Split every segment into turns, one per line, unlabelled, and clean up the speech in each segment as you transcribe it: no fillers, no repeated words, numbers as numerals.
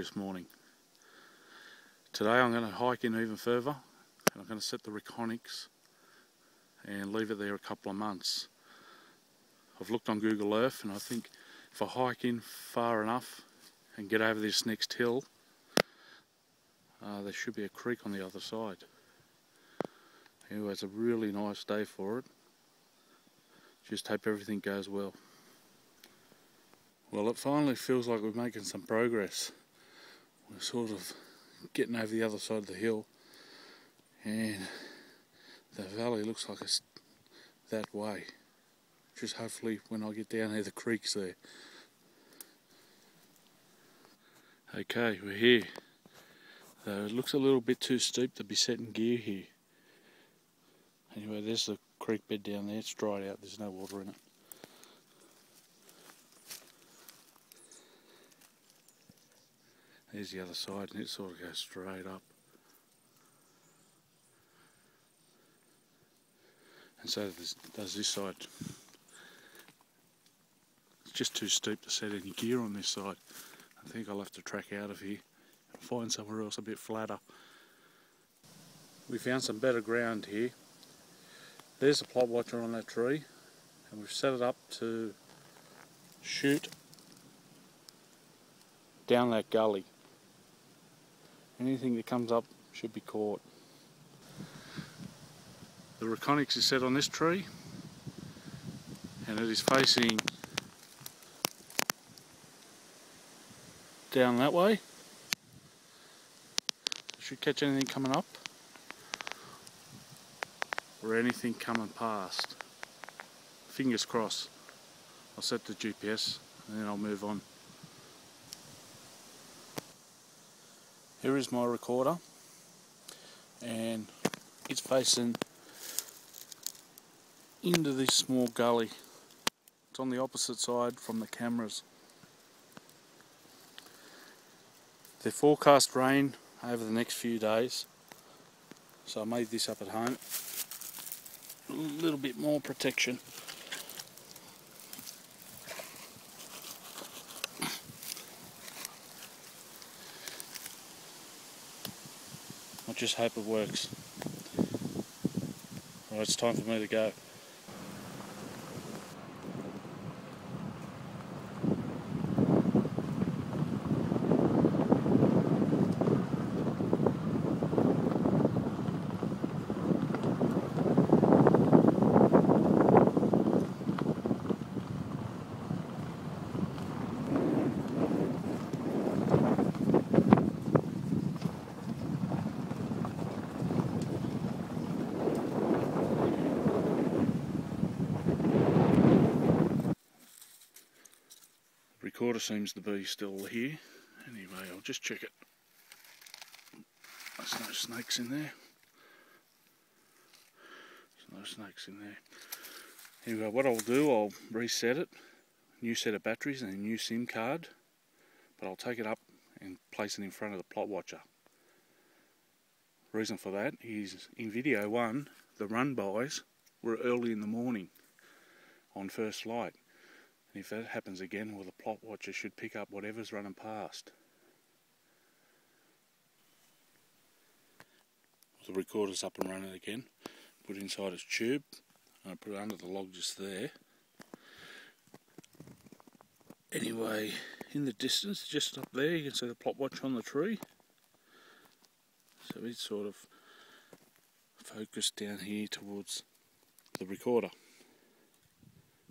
glorious morning. Today I'm going to hike in even further and I'm going to set the reconics and leave it there a couple of months. I've looked on Google Earth and I think if I hike in far enough and get over this next hill, there should be a creek on the other side. Anyway, it's a really nice day for it. Just hope everything goes well. Well, it finally feels like we're making some progress. We're sort of getting over the other side of the hill and the valley looks like it's that way. Just hopefully when I get down there the creek's there. Okay, we're here. It looks a little bit too steep to be setting gear here. Anyway, there's the creek bed down there. It's dried out, there's no water in it. There's the other side and it sort of goes straight up. And so does this side. It's just too steep to set any gear on this side. I think I'll have to track out of here and find somewhere else a bit flatter. We found some better ground here. There's a plot watcher on that tree and we've set it up to shoot down that gully. Anything that comes up should be caught. The reconics is set on this tree and it is facing down that way. Should catch anything coming up or anything coming past. Fingers crossed. I'll set the GPS and then I'll move on. Here is my recorder and it's facing into this small gully. It's on the opposite side from the cameras. They forecast rain over the next few days, so I made this up at home. A little bit more protection. I just hope it works. Right, it's time for me to go. Recorder seems to be still here. Anyway, I'll just check it. There's no snakes in there. There's no snakes in there. Anyway, what I'll do, I'll reset it. New set of batteries and a new SIM card. But I'll take it up and place it in front of the plot watcher. Reason for that is in video 1, the run bys were early in the morning on first light. And if that happens again, well, the plot watcher should pick up whatever's running past. The recorder's up and running again. Put it inside its tube. I put it under the log just there. Anyway, in the distance, just up there, you can see the plot watcher on the tree. So it's sort of focused down here towards the recorder.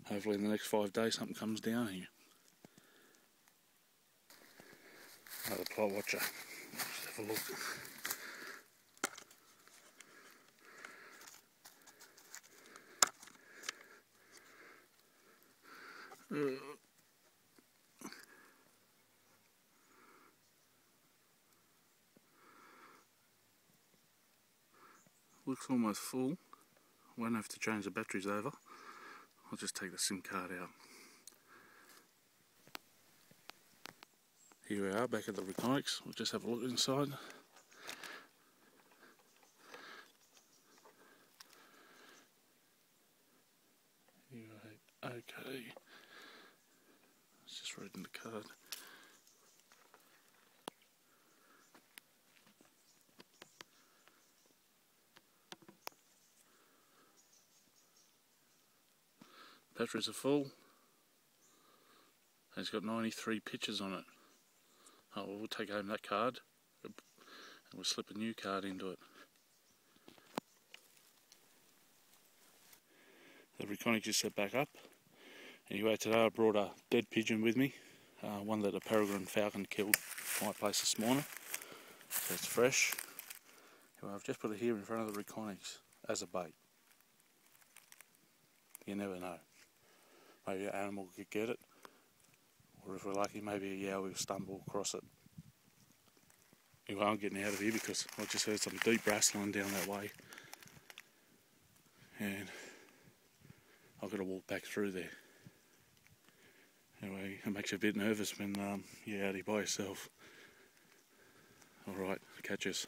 Hopefully in the next 5 days something comes down here. Another plot watcher. Let's have a look. Looks almost full. Won't have to change the batteries over. I'll just take the SIM card out. Here we are back at the reconics. We'll just have a look inside. Okay. Let's just read in the card. Batteries are full. And it's got 93 pictures on it. Oh, well, we'll take home that card and we'll slip a new card into it. The Reconic is set back up. Anyway, today I brought a dead pigeon with me, one that a peregrine falcon killed at my place this morning, so it's fresh. Anyway, I've just put it here in front of the Reconics as a bait. You never know. Maybe an animal could get it, or if we're lucky, maybe a yowie will stumble across it. Anyway, I'm getting out of here because I just heard some deep rustling down that way, and I've got to walk back through there. Anyway, it makes you a bit nervous when you're out here by yourself. Alright, catch us.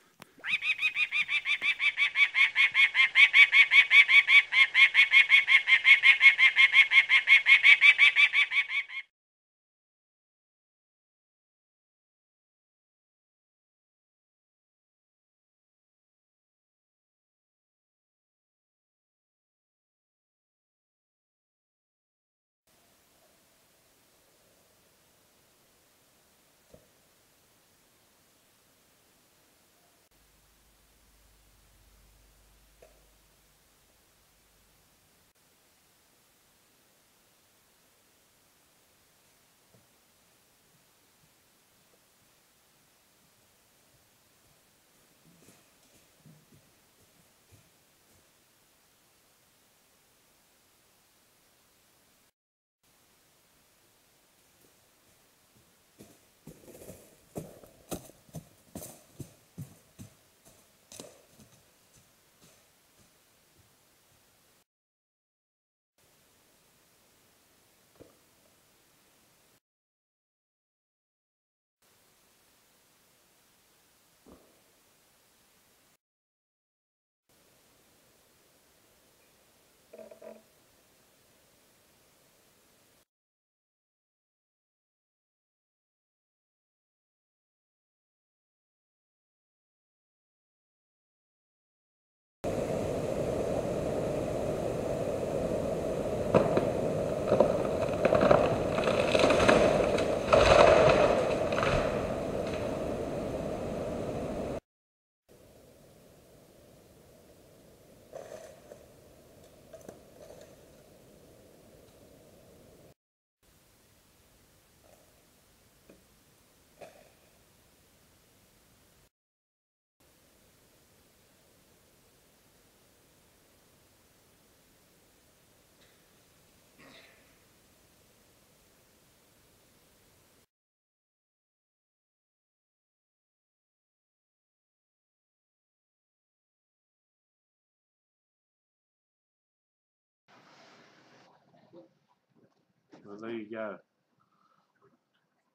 Well, there you go.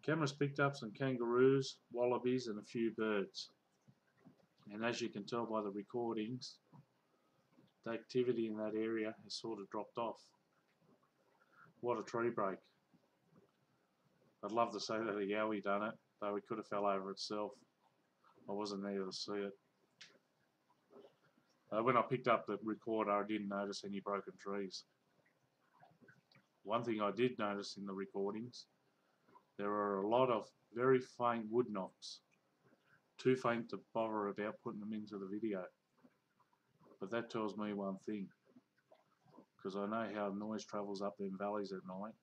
Cameras picked up some kangaroos, wallabies and a few birds. And as you can tell by the recordings, the activity in that area has sort of dropped off. What a tree break. I'd love to say that a yowie done it, though it could have fell over itself. I wasn't there to see it. When I picked up the recorder, I didn't notice any broken trees. One thing I did notice in the recordings, there are a lot of very faint wood knocks. Too faint to bother about putting them into the video. But that tells me one thing, because I know how noise travels up them valleys at night,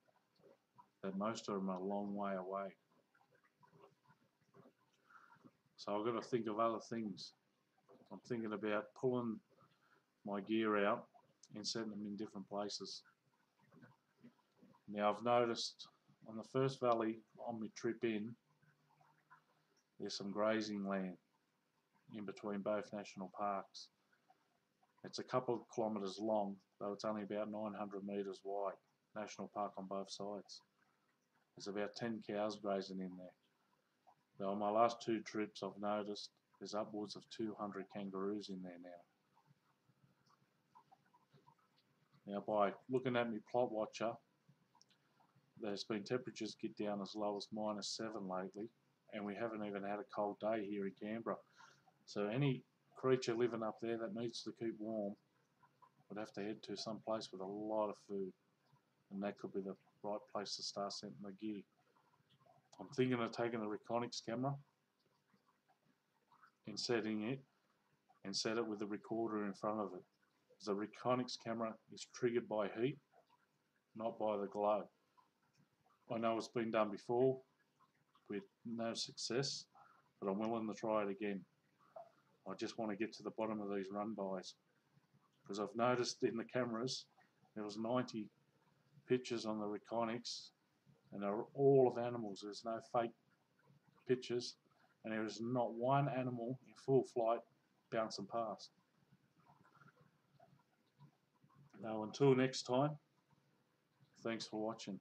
that most of them are a long way away. So I've got to think of other things. I'm thinking about pulling my gear out and setting them in different places. Now I've noticed on the first valley on my trip in, there's some grazing land in between both national parks. It's a couple of kilometres long, though it's only about 900 metres wide, national park on both sides. There's about 10 cows grazing in there. Now on my last two trips I've noticed there's upwards of 200 kangaroos in there now. Now by looking at my plot watcher, there's been temperatures get down as low as -7 lately, and we haven't even had a cold day here in Canberra. So any creature living up there that needs to keep warm would have to head to some place with a lot of food. and that could be the right place to start setting the gear. I'm thinking of taking the Reconyx camera and setting it, and set it with the recorder in front of it. Because the Reconyx camera is triggered by heat, not by the glow. I know it's been done before with no success, but I'm willing to try it again. I just want to get to the bottom of these run-bys, because I've noticed in the cameras there was 90 pictures on the Reconyx, and they're all of animals. There's no fake pictures, and there is not one animal in full flight bouncing past. Now, until next time, thanks for watching.